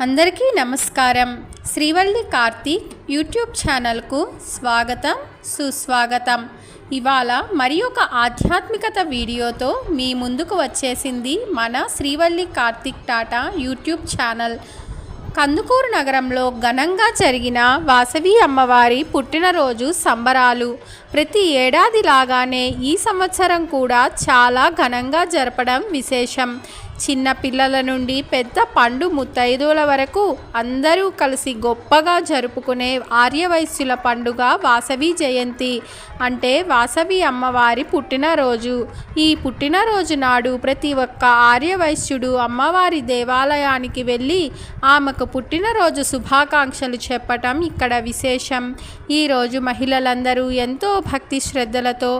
అందరికీ నమస్కారం. శ్రీవల్లి కార్తీక్ యూట్యూబ్ ఛానల్కు స్వాగతం, సుస్వాగతం. ఇవాళ మరి ఒక ఆధ్యాత్మికత వీడియోతో మీ ముందుకు వచ్చేసింది మన శ్రీవల్లి కార్తీక్ టాటా యూట్యూబ్ ఛానల్. కందుకూరు నగరంలో ఘనంగా జరిగిన వాసవి అమ్మవారి పుట్టినరోజు సంబరాలు ప్రతి ఏడాదిలాగానే ఈ సంవత్సరం కూడా చాలా ఘనంగా జరపడం విశేషం. చిన్న పిల్లల నుండి పెద్ద పండు ముత్తైదువుల వరకు అందరూ కలిసి గొప్పగా జరుపుకునే ఆర్యవైశ్యుల పండుగ వాసవి జయంతి, అంటే వాసవి అమ్మవారి పుట్టినరోజు. ఈ పుట్టినరోజు నాడు ప్రతి ఒక్క ఆర్యవైశ్యుడు అమ్మవారి దేవాలయానికి వెళ్ళి ఆమెకు పుట్టినరోజు శుభాకాంక్షలు చెప్పటం ఇక్కడ విశేషం. ఈరోజు మహిళలందరూ ఎంతో భక్తి శ్రద్ధలతో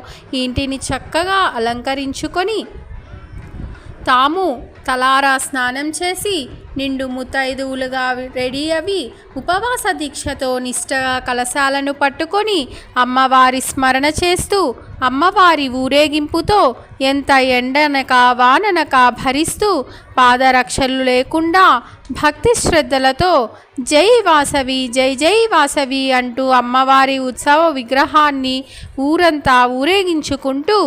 ఇంటిని చక్కగా అలంకరించుకొని తాము తలారా స్నానం చేసి నిండు ముత్తైదువులుగా రెడీ అవి ఉపవాస దీక్షతో నిష్టగా కలశాలను పట్టుకొని అమ్మవారి స్మరణ చేస్తూ అమ్మవారి ఊరేగింపుతో ఎంత ఎండనక వాననక భరిస్తూ పాదరక్షలు లేకుండా భక్తి శ్రద్ధలతో జై వాసవి జై జై వాసవి అంటూ అమ్మవారి ఉత్సవ విగ్రహాన్ని ఊరంతా ఊరేగించుకుంటూ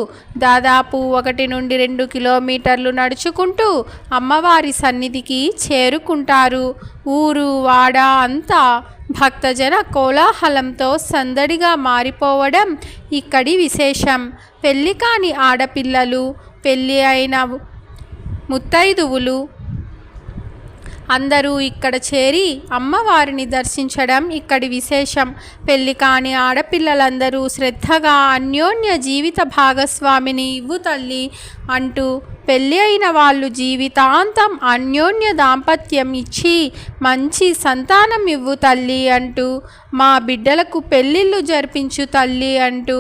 దాదాపు 1 నుండి 2 కిలోమీటర్లు నడుచుకుంటూ అమ్మవారి సన్నిధికి చేరుకుంటారు. ఊరు వాడ అంతా భక్తజన కోలాహలంతో సందడిగా మారిపోవడం ఇక్కడి విశేషం. పెళ్లి కాని ఆడపిల్లలు, పెళ్ళి అయిన ముత్తైదువులు అందరూ ఇక్కడ చేరి అమ్మవారిని దర్శించడం ఇక్కడి విశేషం. పెళ్లి కాని ఆడపిల్లలందరూ శ్రద్ధగా అన్యోన్య జీవిత భాగస్వామిని ఇవ్వు తల్లి అంటూ, పెళ్ళి అయిన వాళ్ళు జీవితాంతం అన్యోన్య దాంపత్యం ఇచ్చి మంచి సంతానం ఇవ్వు తల్లి అంటూ, మా బిడ్డలకు పెళ్ళిళ్ళు జరిపించు తల్లి అంటూ,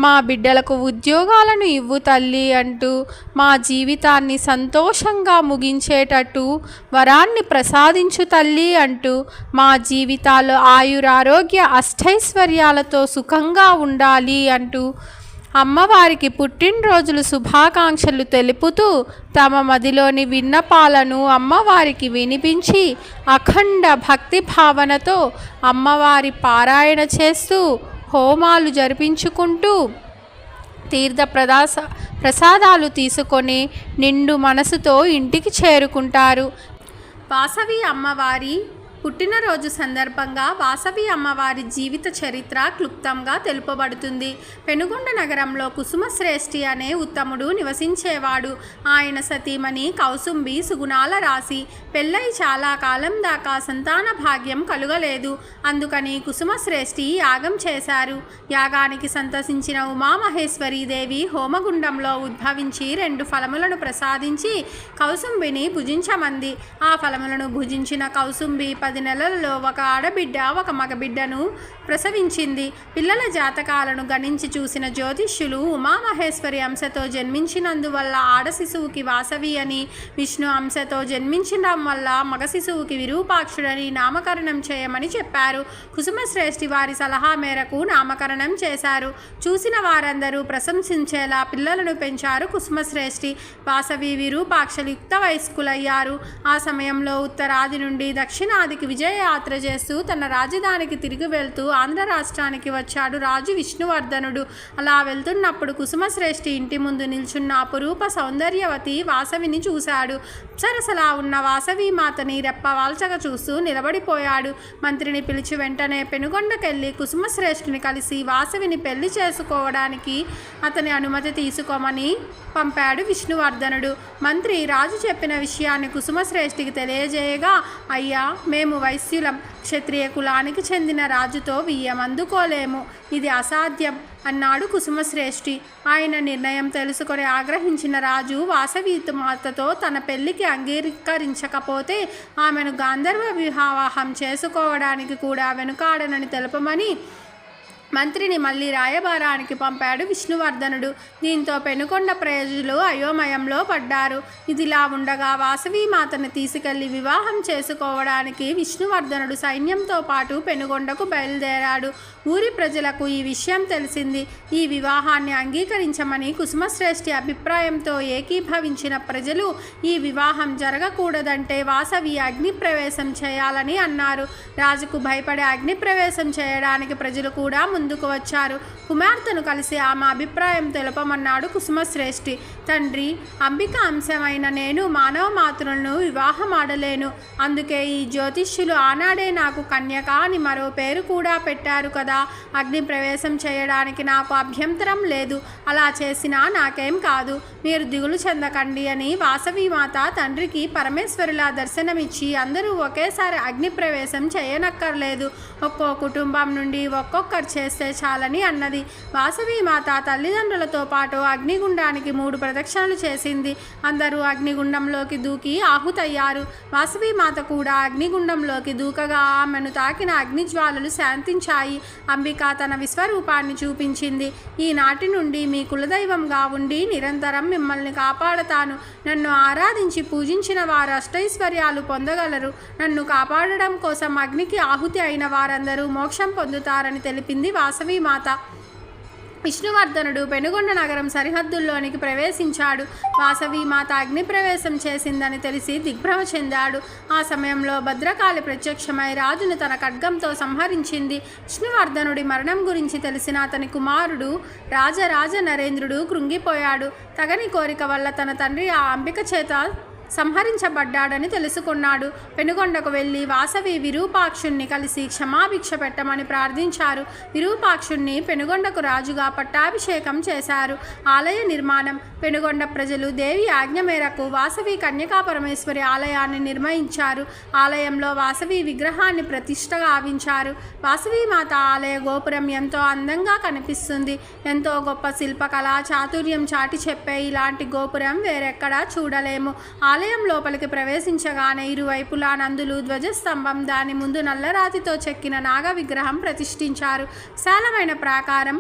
మా బిడ్డలకు ఉద్యోగాలను ఇవ్వు తల్లి అంటూ, మా జీవితాన్ని సంతోషంగా ముగించేటట్టు వరాన్ని ప్రసాదించు తల్లి అంటూ, మా జీవితాలు ఆయురారోగ్య అష్టైశ్వర్యాలతో సుఖంగా ఉండాలి అంటూ అమ్మవారికి పుట్టినరోజులు శుభాకాంక్షలు తెలుపుతూ తమ మదిలోని విన్నపాలను అమ్మవారికి వినిపించి అఖండ భక్తి భావనతో అమ్మవారి పారాయణ చేస్తూ హోమాలు జరిపించుకుంటూ తీర్థ ప్రసాదాలు తీసుకొని నిండు మనసుతో ఇంటికి చేరుకుంటారు. వాసవి అమ్మవారి పుట్టినరోజు సందర్భంగా వాసవి అమ్మవారి జీవిత చరిత్ర క్లుప్తంగా తెలుపబడుతుంది. పెనుగొండ నగరంలో కుసుమశ్రేష్ఠి అనే ఉత్తముడు నివసించేవాడు. ఆయన సతీమణి కౌసుంబి సుగుణాల రాశి. పెళ్ళై చాలా కాలం దాకా సంతాన భాగ్యం కలుగలేదు. అందుకని కుసుమశ్రేష్ఠి యాగం చేశారు. యాగానికి సంతసించిన ఉమామహేశ్వరీదేవి హోమగుండంలో ఉద్భవించి 2 ఫలములను ప్రసాదించి కౌసుంబిని భుజించమంది. ఆ ఫలములను భుజించిన కౌసుంబి 10 నెలలలో ఒక ఆడబిడ్డ, ఒక మగబిడ్డను ప్రసవించింది. పిల్లల జాతకాలను గణించి చూసిన జ్యోతిష్యులు ఉమామహేశ్వరి అంశతో జన్మించినందువల్ల ఆడ శిశువుకి వాసవి అని, విష్ణు అంశతో జన్మించడం వల్ల మగ శిశువుకి విరూపాక్షుడని నామకరణం చేయమని చెప్పారు. కుసుమశ్రేష్ఠి వారి సలహా మేరకు నామకరణం చేశారు. చూసిన వారందరూ ప్రశంసించేలా పిల్లలను పెంచారు కుసుమశ్రేష్ఠి. వాసవి విరూపాక్షలు యుక్త వయస్కులయ్యారు. ఆ సమయంలో ఉత్తరాది నుండి దక్షిణాదికి విజయయాత్ర చేస్తూ తన రాజధానికి తిరిగి వెళ్తూ ఆంధ్ర రాష్ట్రానికి వచ్చాడు రాజు విష్ణువర్ధనుడు. అలా వెళ్తున్నప్పుడు కుసుమశ్రేష్ఠి ఇంటి ముందు నిల్చున్న అపురూప సౌందర్యవతి వాసవిని చూశాడు. సరసలా ఉన్న వాసవి మాతని రెప్పవాల్చగా చూస్తూ నిలబడిపోయాడు. మంత్రిని పిలిచి వెంటనే పెనుగొండకెళ్ళి కుసుమశ్రేష్ఠిని కలిసి వాసవిని పెళ్లి చేసుకోవడానికి అతని అనుమతి తీసుకోమని పంపాడు విష్ణువర్ధనుడు. మంత్రి రాజు చెప్పిన విషయాన్ని కుసుమశ్రేష్ఠికి తెలియజేయగా, అయ్యా, మేము వైశ్యులం, క్షత్రియ కులానికి చెందిన రాజుతో వియ్యం అందుకోలేము, ఇది అసాధ్యం అన్నాడు కుసుమశ్రేష్ఠి. ఆయన నిర్ణయం తెలుసుకొని ఆగ్రహించిన రాజు వాసవి మాతతో తన పెళ్లికి అంగీకరించకపోతే ఆమెను గాంధర్వ వివాహం చేసుకోవడానికి కూడా వెనుకాడనని తెలుపమని మంత్రిని మళ్ళీ రాయబారానికి పంపాడు విష్ణువర్ధనుడు. దీంతో పెనుకొండ ప్రజలు అయోమయంలో పడ్డారు. ఇదిలా ఉండగా వాసవీమాతను తీసుకెళ్లి వివాహం చేసుకోవడానికి విష్ణువర్ధనుడు సైన్యంతో పాటు పెనుకొండకు బయలుదేరాడు. ఊరి ప్రజలకు ఈ విషయం తెలిసింది. ఈ వివాహాన్ని అంగీకరించమని కుసుమశ్రేష్ఠి అభిప్రాయంతో ఏకీభవించిన ప్రజలు ఈ వివాహం జరగకూడదంటే వాసవి అగ్నిప్రవేశం చేయాలని అన్నారు. రాజుకు భయపడే అగ్నిప్రవేశం చేయడానికి ప్రజలు కూడా ముందుకు వచ్చారు. కుమార్తెను కలిసి ఆమె అభిప్రాయం తెలపమన్నాడు కుసుమశ్రేష్ఠి. తండ్రి, అంబిక అంశమైన నేను మానవ మాతృలను వివాహం ఆడలేను. అందుకే ఈ జ్యోతిష్యులు ఆనాడే నాకు కన్యక అని మరో పేరు కూడా పెట్టారు కదా. అగ్ని ప్రవేశం చేయడానికి నాకు అభ్యంతరం లేదు. అలా చేసినా నాకేం కాదు. మీరు దిగులు చెందకండి అని వాసవీమాత తండ్రికి పరమేశ్వరులా దర్శనమిచ్చి అందరూ ఒకేసారి అగ్ని ప్రవేశం చేయనక్కర్లేదు, ఒక్కో కుటుంబం నుండి ఒక్కొక్కరు చేస్తే చాలని అన్నది. వాసవీమాత తల్లిదండ్రులతో పాటు అగ్నిగుండానికి 3 ప్రదక్షిణలు చేసింది. అందరూ అగ్నిగుండంలోకి దూకి ఆహుతయ్యారు. వాసవీమాత కూడా అగ్నిగుండంలోకి దూకగా ఆమెను తాకిన అగ్నిజ్వాలలు శాంతించాయి. అంబిక తన విశ్వరూపాన్ని చూపించింది. ఈనాటి నుండి మీ కులదైవంగా ఉండి నిరంతరం మిమ్మల్ని కాపాడతాను. నన్ను ఆరాధించి పూజించిన వారు అష్టైశ్వర్యాలు పొందగలరు. నన్ను కాపాడడం కోసం అగ్నికి ఆహుతి అయిన వారందరూ మోక్షం పొందుతారని తెలిపింది వాసవీమాత. విష్ణువర్ధనుడు పెనుగొండ నగరం సరిహద్దుల్లోనికి ప్రవేశించాడు. వాసవీమాత అగ్ని ప్రవేశం చేసిందని తెలిసి దిగ్భ్రమ చెందాడు. ఆ సమయంలో భద్రకాళి ప్రత్యక్షమై రాజును తన ఖడ్గంతో సంహరించింది. విష్ణువర్ధనుడి మరణం గురించి తెలిసిన అతని కుమారుడు రాజరాజ నరేంద్రుడు కృంగిపోయాడు. తగని కోరిక వల్ల తన తండ్రి ఆ అంబిక చేత సంహరించబడ్డాడని తెలుసుకున్నాడు. పెనుగొండకు వెళ్ళి వాసవి విరూపాక్షుణ్ణి కలిసి క్షమాభిక్ష పెట్టమని ప్రార్థించారు. విరూపాక్షుణ్ణి పెనుగొండకు రాజుగా పట్టాభిషేకం చేశారు. ఆలయ నిర్మాణం. పెనుగొండ ప్రజలు దేవి ఆజ్ఞ మేరకు వాసవి కన్యకా పరమేశ్వరి ఆలయాన్ని నిర్మించారు. ఆలయంలో వాసవి విగ్రహాన్ని ప్రతిష్ఠ గావించారు. వాసవీమాత ఆలయ గోపురం ఎంతో అందంగా కనిపిస్తుంది. ఎంతో గొప్ప శిల్పకళా చాతుర్యం చాటి చెప్పే ఇలాంటి గోపురం వేరెక్కడా చూడలేము. ఆలయం లోపలికి ప్రవేశించగానే ఇరువైపులా నందులు, ధ్వజస్తంభం, దాని ముందు నల్లరాతితో చెక్కిన నాగ విగ్రహం ప్రతిష్ఠించారు. విశాలమైన ప్రాకారం